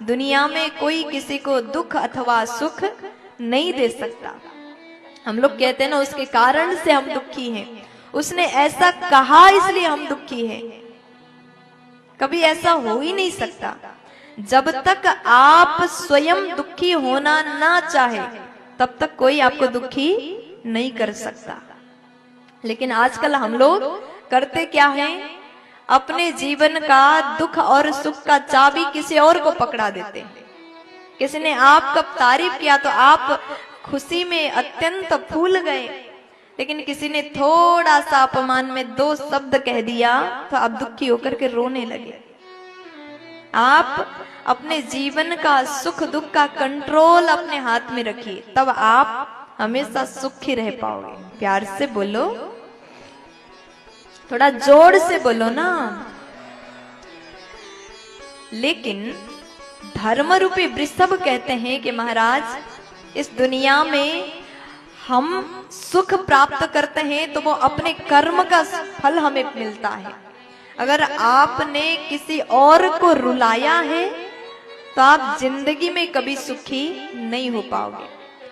दुनिया में कोई किसी को दुख अथवा सुख नहीं दे सकता। हम लोग कहते हैं ना, उसके कारण से हम दुखी हैं, उसने ऐसा कहा इसलिए हम दुखी हैं। कभी ऐसा हो ही नहीं सकता। जब तक आप स्वयं दुखी होना ना चाहे तब तक कोई आपको दुखी नहीं कर सकता। लेकिन आजकल हम लोग करते क्या हैं, अपने जीवन का दुख और सुख का चाबी किसी और को पकड़ा देते हैं। किसी ने आपका तारीफ किया तो आप खुशी में अत्यंत फूल गए, लेकिन किसी ने थोड़ा सा अपमान में 2 शब्द कह दिया तो आप दुखी होकर के रोने लगे। आप अपने जीवन का सुख दुख का कंट्रोल अपने हाथ में रखिए, तब आप हमेशा सुखी रह पाओगे। प्यार से बोलो, थोड़ा जोर से बोलो ना। लेकिन धर्म रूपी वृषभ कहते हैं कि महाराज, इस दुनिया में हम सुख प्राप्त करते हैं तो वो अपने कर्म का फल हमें मिलता है। अगर आपने किसी और को रुलाया है तो आप जिंदगी में कभी सुखी नहीं हो पाओगे।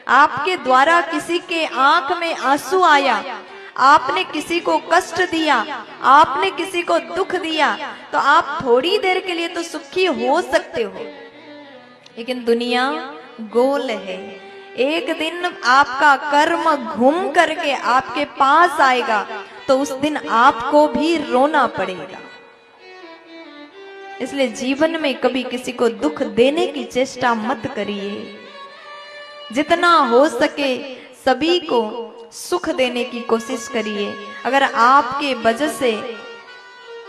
आपके द्वारा किसी के आंख में आंसू आया, आपने किसी को कष्ट दिया, आपने किसी को दुख दिया, तो आप थोड़ी देर के लिए तो सुखी हो सकते हो, लेकिन दुनिया गोल है। एक दिन आपका कर्म घूम करके आपके पास आएगा तो उस दिन आपको भी रोना पड़ेगा। इसलिए जीवन में कभी किसी को दुख देने की चेष्टा मत करिए। जितना हो सके सभी को सुख देने की कोशिश करिए। अगर आपके वजह से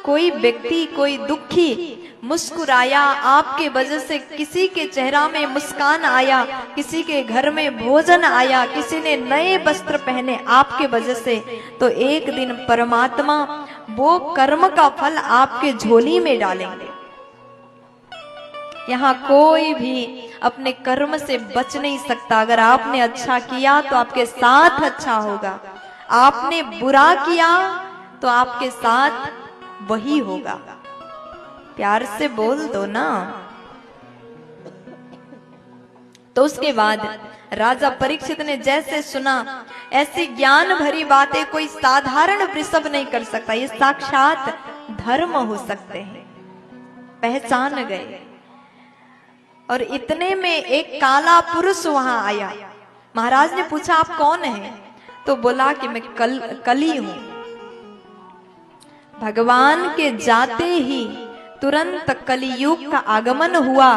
कोई व्यक्ति, कोई दुखी मुस्कुराया, आपके वजह से किसी के चेहरा में मुस्कान आया, किसी के घर में भोजन आया, किसी ने नए वस्त्र पहने आपके वजह से, तो एक दिन परमात्मा वो कर्म का फल आपके झोली में डालेंगे। यहाँ कोई भी अपने कर्म से बच नहीं सकता। अगर आपने अच्छा किया तो आपके साथ अच्छा होगा, आपने बुरा किया तो आपके साथ वही होगा। प्यार से बोल दो ना। तो उसके बाद राजा परीक्षित ने जैसे सुना, ऐसी ज्ञान भरी बातें कोई साधारण वृषभ नहीं कर सकता, ये साक्षात धर्म हो सकते हैं। पहचान गए। और इतने में एक काला पुरुष वहां आया। महाराज ने पूछा, आप कौन हैं? तो बोला कि मैं कली हूं। भगवान के जाते ही तुरंत कलियुग का आगमन हुआ।